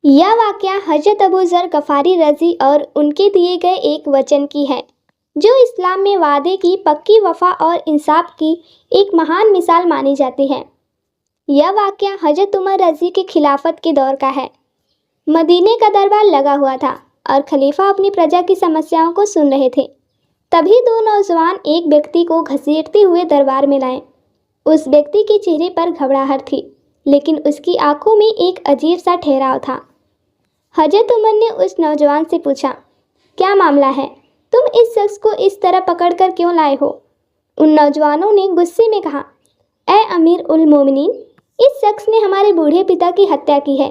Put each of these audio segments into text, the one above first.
यह वाकया हजरत अबू ज़र गफ़ारी रज़ी और उनके दिए गए एक वचन की है, जो इस्लाम में वादे की पक्की वफ़ा और इंसाफ की एक महान मिसाल मानी जाती है। यह वाकया हजरत उमर रज़ी के खिलाफत के दौर का है। मदीने का दरबार लगा हुआ था और खलीफा अपनी प्रजा की समस्याओं को सुन रहे थे। तभी दो नौजवान एक व्यक्ति को घसीटते हुए दरबार में लाए। उस व्यक्ति के चेहरे पर घबराहट थी, लेकिन उसकी आंखों में एक अजीब सा ठहराव था। हजरत उमर ने उस नौजवान से पूछा, क्या मामला है? तुम इस शख्स को इस तरह पकड़कर क्यों लाए हो? उन नौजवानों ने गुस्से में कहा, ए अमीर उल मोमिनीन, इस शख्स ने हमारे बूढ़े पिता की हत्या की है।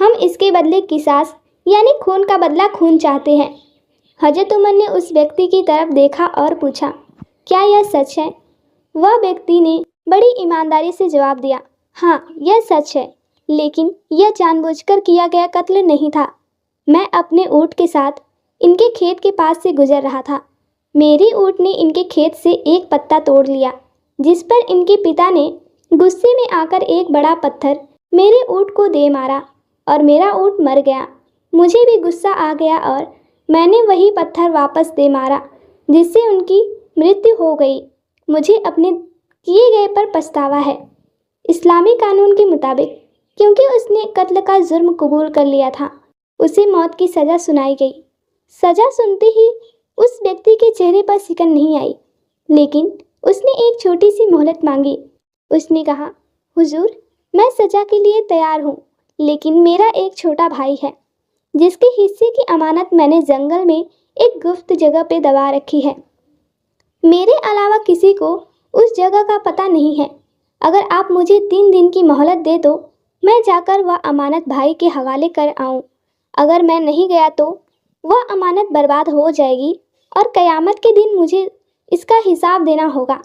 हम इसके बदले किसास यानी खून का बदला खून चाहते हैं। हजरत उमर ने उस व्यक्ति की तरफ देखा और पूछा, क्या यह सच है? वह व्यक्ति ने बड़ी ईमानदारी से जवाब दिया, हाँ, यह सच है, लेकिन यह जानबूझकर किया गया कत्ल नहीं था। मैं अपने ऊँट के साथ इनके खेत के पास से गुजर रहा था। मेरी ऊँट ने इनके खेत से एक पत्ता तोड़ लिया, जिस पर इनके पिता ने गुस्से में आकर एक बड़ा पत्थर मेरे ऊँट को दे मारा और मेरा ऊँट मर गया। मुझे भी गुस्सा आ गया और मैंने वही पत्थर वापस दे मारा, जिससे उनकी मृत्यु हो गई। मुझे अपने किए गए पर पछतावा है। इस्लामी कानून के मुताबिक, क्योंकि उसने कत्ल का जुर्म कबूल कर लिया था, उसे मौत की सज़ा सुनाई गई। सज़ा सुनते ही उस व्यक्ति के चेहरे पर सिकन नहीं आई, लेकिन उसने एक छोटी सी मोहलत मांगी। उसने कहा, हुजूर, मैं सज़ा के लिए तैयार हूँ, लेकिन मेरा एक छोटा भाई है, जिसके हिस्से की अमानत मैंने जंगल में एक गुप्त जगह पे दबा रखी है। मेरे अलावा किसी को उस जगह का पता नहीं है। अगर आप मुझे 3 दिन की मोहलत दे दो, मैं जाकर वह अमानत भाई के हवाले कर आऊँ। अगर मैं नहीं गया तो वह अमानत बर्बाद हो जाएगी और क़यामत के दिन मुझे इसका हिसाब देना होगा।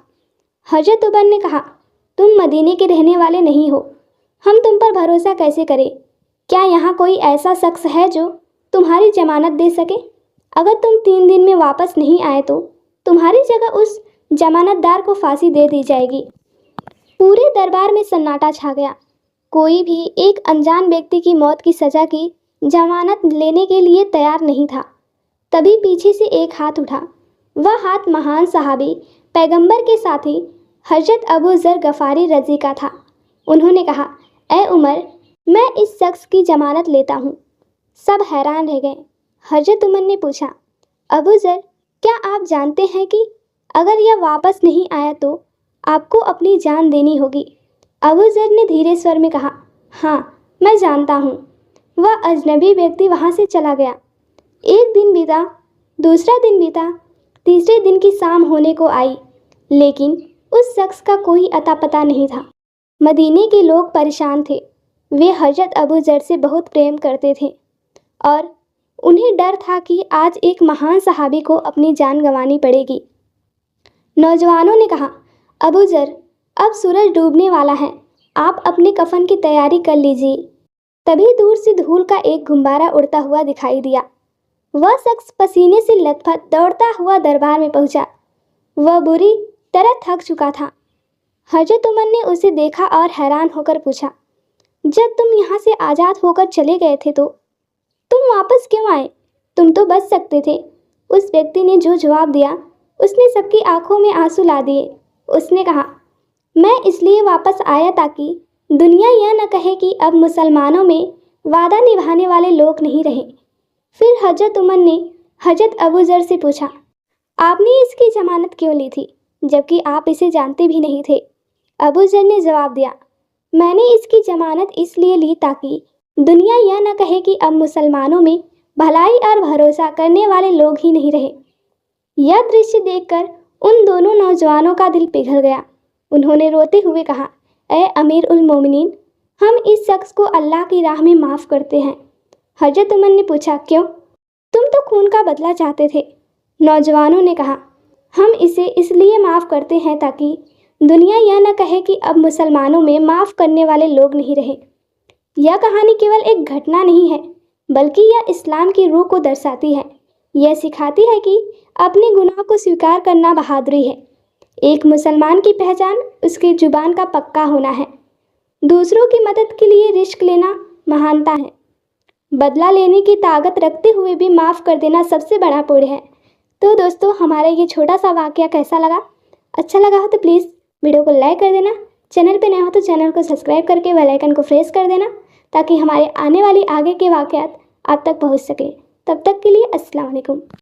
हजरत उमर ने कहा, तुम मदीने के रहने वाले नहीं हो, हम तुम पर भरोसा कैसे करें? क्या यहाँ कोई ऐसा शख्स है जो तुम्हारी जमानत दे सके? अगर तुम 3 दिन में वापस नहीं आए तो तुम्हारी जगह उस जमानतदार को फांसी दे दी जाएगी। पूरे दरबार में सन्नाटा छा गया। कोई भी एक अनजान व्यक्ति की मौत की सज़ा की जमानत लेने के लिए तैयार नहीं था। तभी पीछे से एक हाथ उठा। वह हाथ महान सहाबी पैगंबर के साथी हजरत अबू ज़र गफ़ारी रज़ी का था। उन्होंने कहा, ए उमर, मैं इस शख्स की जमानत लेता हूँ। सब हैरान रह गए। हजरत उमर ने पूछा, अबू ज़र, क्या आप जानते हैं कि अगर यह वापस नहीं आया तो आपको अपनी जान देनी होगी? अबू ज़र ने धीरे स्वर में कहा, हाँ, मैं जानता हूँ। वह अजनबी व्यक्ति वहाँ से चला गया। एक दिन बीता, दूसरा दिन बीता, तीसरे दिन की शाम होने को आई, लेकिन उस शख्स का कोई अता पता नहीं था। मदीने के लोग परेशान थे। वे हजरत अबू ज़र से बहुत प्रेम करते थे और उन्हें डर था कि आज एक महान सहाबी को अपनी जान गंवानी पड़ेगी। नौजवानों ने कहा, अबू ज़र, अब सूरज डूबने वाला है, आप अपने कफन की तैयारी कर लीजिए। तभी दूर से धूल का एक गुब्बारा उड़ता हुआ दिखाई दिया। वह शख्स पसीने से लथपथ दौड़ता हुआ दरबार में पहुंचा। वह बुरी तरह थक चुका था। हजरत उमर ने उसे देखा और हैरान होकर पूछा, जब तुम यहाँ से आज़ाद होकर चले गए थे तो तुम वापस क्यों आए? तुम तो बच सकते थे। उस व्यक्ति ने जो जवाब दिया, उसने सबकी आंखों में आंसू ला दिए। उसने कहा, मैं इसलिए वापस आया ताकि दुनिया यह न कहे कि अब मुसलमानों में वादा निभाने वाले लोग नहीं रहे। फिर हजरत उमर ने हजरत अबू ज़र से पूछा, आपने इसकी जमानत क्यों ली थी, जबकि आप इसे जानते भी नहीं थे? अबू ज़र ने जवाब दिया, मैंने इसकी जमानत इसलिए ली ताकि दुनिया यह न कहे कि अब मुसलमानों में भलाई और भरोसा करने वाले लोग ही नहीं रहे। यह दृश्य देखकर उन दोनों नौजवानों का दिल पिघल गया। उन्होंने रोते हुए कहा, ए अमीर उल मोमिनीन, हम इस शख्स को अल्लाह की राह में माफ़ करते हैं। हजरत उमर ने पूछा, क्यों? तुम तो खून का बदला चाहते थे। नौजवानों ने कहा, हम इसे इसलिए माफ़ करते हैं ताकि दुनिया यह न कहे कि अब मुसलमानों में माफ़ करने वाले लोग नहीं रहे। यह कहानी केवल एक घटना नहीं है, बल्कि यह इस्लाम की रूह को दर्शाती है। यह सिखाती है कि अपने गुनाह को स्वीकार करना बहादुरी है। एक मुसलमान की पहचान उसकी जुबान का पक्का होना है। दूसरों की मदद के लिए रिस्क लेना महानता है। बदला लेने की ताकत रखते हुए भी माफ़ कर देना सबसे बड़ा पुण्य है। तो दोस्तों, हमारा ये छोटा सा वाकया कैसा लगा? अच्छा लगा हो तो प्लीज़ वीडियो को लाइक कर देना। चैनल पे नए हो तो चैनल को सब्सक्राइब करके बेल आइकन को प्रेस कर देना, ताकि हमारे आने वाली आगे के वाकयात आप तक पहुंच सके। तब तक के लिए अस्सलाम वालेकुम।